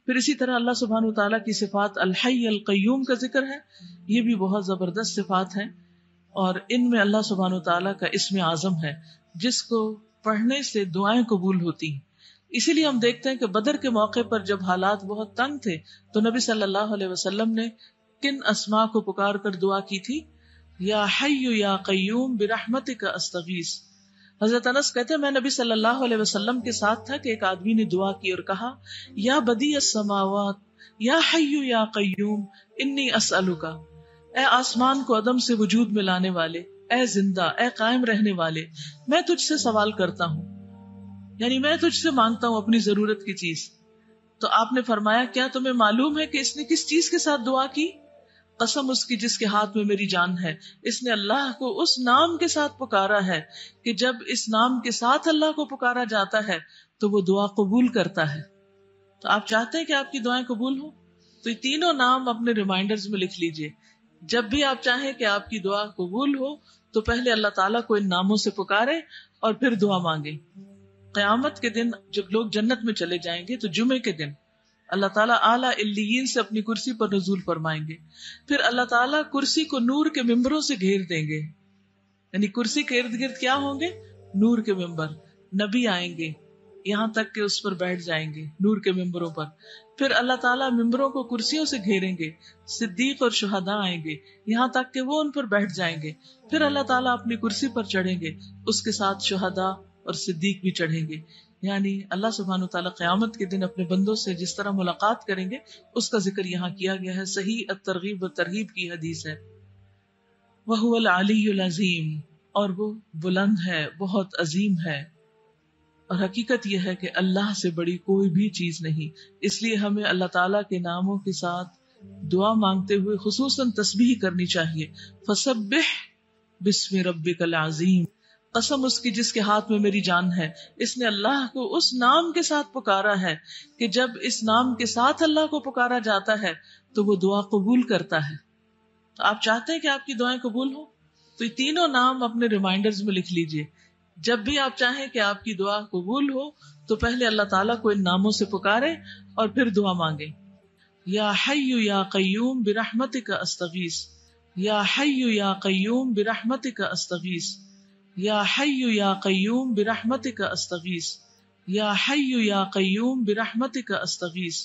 پھر اسی طرح اللہ سبحانہ وتعالیٰ کی صفات الحی القیوم کا ذکر ہے، یہ بھی بہت زبردست صفات ہیں، اور ان میں اللہ سبحانہ وتعالیٰ کا اسم اعظم ہے جس کو پڑھنے سے دعائیں قبول ہوتی ہیں۔ اسی لیے ہم دیکھتے ہیں کہ بدر کے موقع پر جب حالات بہت تنگ تھے تو نبی صلی اللہ علیہ وسلم نے کن اسماء کو پکار کر دعا کی تھی؟ یا حی یا قیوم برحمتک استغیث۔ حضرت انس کہتے ہیں میں نبی صلی اللہ علیہ وسلم کے ساتھ تھا کہ ایک آدمی نے دعا کی اور کہا یا بدیع السماوات یا حی یا قیوم انی اسألک، اے آسمان کو عدم سے وجود میں لانے والے، اے زندہ، اے قائم رہنے والے، میں تجھ سے سوال کرتا ہوں، یعنی میں تجھ سے مانگتا ہوں اپنی ضرورت کی چیز۔ تو آپ نے فرمایا کیا تمہیں معلوم ہے کہ اس نے کس چیز کے ساتھ دعا کی؟ قسم اس کی جس کے ہاتھ میں میری جان ہے، اس نے اللہ کو اس نام کے ساتھ پکارا ہے کہ جب اس نام کے ساتھ اللہ کو پکارا جاتا ہے تو وہ دعا قبول کرتا ہے۔ تو آپ چاہتے ہیں کہ آپ کی دعائیں قبول ہوں تو یہ تینوں نام اپنے ریمائنڈرز میں لکھ لیجئے۔ جب بھی آپ چاہیں کہ آپ کی دعا قبول ہو تو پہلے اللہ تعالیٰ کو ان ناموں سے پکارے اور پھر دعا مانگے۔ قیامت کے دن جب لوگ جنت میں چلے جائیں گے تو جمعے کے دن اللہ تعالیٰ اعلیٰ علیین سے اپنی کرسی پر نزول فرمائیں گے، پھر اللہ تعالیٰ کرسی کو نور کے ممبروں سے گھیر دیں گے، یعنی کرسی کے ارد گرد کیا ہوں گے؟ نور کے ممبر، نبی آئیں گے یہاں تک کہ اس پر بیٹھ جائیں گے نور کے ممبروں پر، پھر اللہ تعالیٰ ممبروں کو کرسیوں سے گھیریں گے، صدیق اور شہداء آئیں گے یہاں تک کہ وہ ان پر بیٹھ جائیں گے، پھر اللہ تعالیٰ اپنی کرسی پر چڑھیں گے، اس کے ساتھ شہداء اور صدیق بھی چڑھیں گے۔ یعنی اللہ سبحانہ وتعالیٰ قیامت کے دن اپنے بندوں سے جس طرح ملاقات کریں گے اس کا ذکر یہاں کیا گیا ہے، صحیح الترغیب و ترہیب کی حدیث ہے۔ وَهُوَ الْعَلِيُّ الْعَظِيمُ، اور وہ بلند ہے، بہت عظیم ہے، اور حقیقت یہ ہے کہ اللہ سے بڑی کوئی بھی چیز نہیں، اس لیے ہمیں اللہ تعالیٰ کے ناموں کے ساتھ دعا مانگتے ہوئے خصوصاً تسبیح کرنی چاہیے۔ فَسَبِّحْ بِاسْمِ رَبِّكَ الْعَظِيمِ، قسم اس کی جس کے ہاتھ میں میری جان ہے، اس نے اللہ کو اس نام کے ساتھ پکارا ہے کہ جب اس نام کے ساتھ اللہ کو پکارا جاتا ہے تو وہ دعا قبول کرتا ہے۔ تو آپ چاہتے ہیں کہ آپ کی دعائیں قبول ہوں تو یہ تینوں نام اپنے ریمائنڈرز میں لکھ لیجئے۔ جب بھی آپ چاہیں کہ آپ کی دعا قبول ہو تو پہلے اللہ تعالیٰ کو ان ناموں سے پکارے اور پھر دعا مانگے۔ یا حی یا قیوم برحمتک استغیث، یا حی یا قیوم برحمتک استغیث، یا حی یا قیوم برحمتک استغیث، یا حی یا قیوم برحمتک استغیث۔